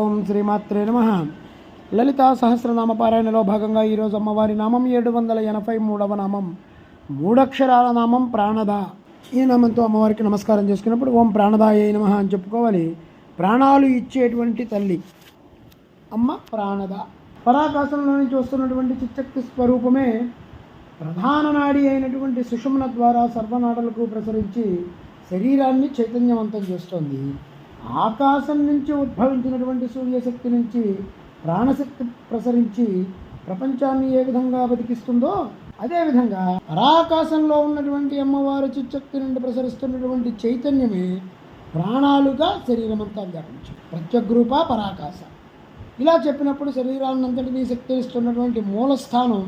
ఓం శ్రీమాత్రే నమః. లలితా సహస్రనామ పారాయణలో భాగంగా ఈరోజు అమ్మవారి నామం 783వ నామం, మూడక్షరాల నామం ప్రాణద. ఈ నామంతో అమ్మవారికి నమస్కారం చేసుకున్నప్పుడు ఓం ప్రాణదాయ నమః అని చెప్పుకోవాలి. ప్రాణాలు ఇచ్చేటువంటి తల్లి అమ్మ ప్రాణద. పరాకాశంలో నుంచి వస్తున్నటువంటి చిచ్చక్తి స్వరూపమే ప్రధాన నాడి అయినటువంటి సుషుమ్న ద్వారా సర్వనాడులకు ప్రసరించి శరీరాన్ని చైతన్యవంతం చేస్తోంది. ఆకాశం నుంచి ఉద్భవించినటువంటి సూర్యశక్తి నుంచి ప్రాణశక్తి ప్రసరించి ప్రపంచాన్ని ఏ విధంగా బతికిస్తుందో అదేవిధంగా పరాకాశంలో ఉన్నటువంటి అమ్మవారి చిచ్చక్తి నుండి ప్రసరిస్తున్నటువంటి చైతన్యమే ప్రాణాలుగా శరీరం అంతా వ్యాపించింది. ప్రత్యగ్రూప పరాకాశ ఇలా చెప్పినప్పుడు శరీరాన్నంతటినీ శక్తినిస్తున్నటువంటి మూలస్థానం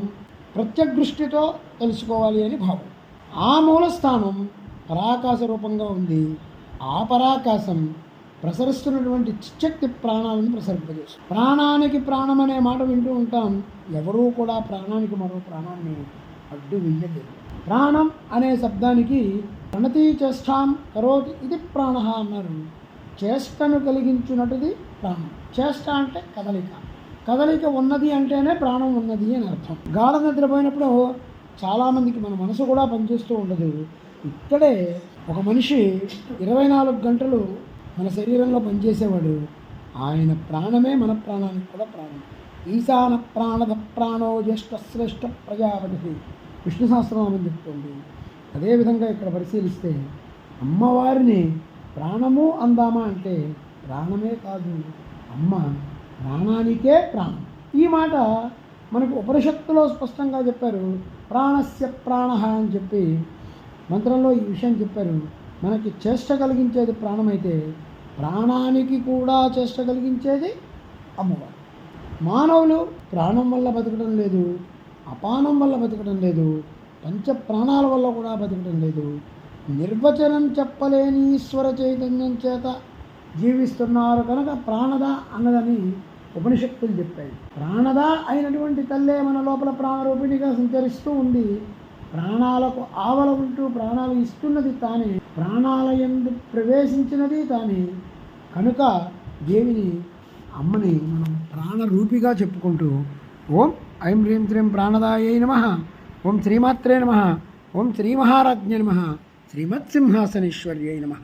ప్రత్యదృష్టితో తెలుసుకోవాలి అని భావం. ఆ మూలస్థానం పరాకాశ రూపంగా ఉంది. ఆ పరాకాశం ప్రసరిస్తున్నటువంటి చిచ్చక్తి ప్రాణాలను ప్రసరింపజేస్తుంది. ప్రాణానికి ప్రాణం అనే మాట వింటూ ఉంటాం. ఎవరూ కూడా ప్రాణానికి మరో ప్రాణాన్ని అడ్డు వేయలేదు. ప్రాణం అనే శబ్దానికి ప్రణతి చేష్టాం కరోతి ఇది ప్రాణ అన్నారు. చేష్టను కలిగించున్నట్టుది ప్రాణం. చేష్ట అంటే కదలిక. కదలిక ఉన్నది అంటేనే ప్రాణం ఉన్నది అని అర్థం. గాఢ నిద్రపోయినప్పుడు చాలామందికి మన మనసు కూడా పనిచేస్తూ ఉండదు. ఇక్కడే ఒక మనిషి 24 గంటలు మన శరీరంలో పనిచేసేవాడు. ఆయన ప్రాణమే మన ప్రాణానికి కూడా ప్రాణం. ఈశాన ప్రాణద ప్రాణో జ్యేష్ఠ శ్రేష్ఠ ప్రజాపతి విష్ణు సహస్రనామం చెప్తుంది. అదేవిధంగా ఇక్కడ పరిశీలిస్తే అమ్మవారిని ప్రాణము అందామా అంటే ప్రాణమే కాదు, అమ్మ ప్రాణానికే ప్రాణం. ఈ మాట మనకు ఉపనిషత్తులో స్పష్టంగా చెప్పారు. ప్రాణస్య ప్రాణ అని చెప్పి మంత్రంలో ఈ విషయం చెప్పారు. మనకి చేష్ట కలిగించేది ప్రాణమైతే ప్రాణానికి కూడా చేష్ట కలిగించేది అమ్మవారు. మానవులు ప్రాణం వల్ల బతకడం లేదు, అపానం వల్ల బతకడం లేదు, పంచ ప్రాణాల వల్ల కూడా బతకడం లేదు. నిర్వచనం చెప్పలేని ఈశ్వర చైతన్యం చేత జీవిస్తున్నారు కనుక ప్రాణద అన్నదని ఉపనిషత్తులు చెప్పాయి. ప్రాణద అయినటువంటి తల్లే మన లోపల ప్రాణరూపిణిగా సంచరిస్తూ ఉంది. ప్రాణాలకు ఆవల ఉంటూ ప్రాణాలు ఇస్తున్నది తానే, ప్రాణాల యందు ప్రవేశించినది తానే. కనుక దేవిని అమ్మని మనం ప్రాణరూపిగా చెప్పుకుంటూ ఓం ఐం హ్రీం శ్రీం ప్రాణదాయై నమః, ఓం శ్రీమాత్రే నమః, ఓం శ్రీ మహారాజ్ఞే నమః, శ్రీమత్సింహాసనేశ్వర్యై నమః.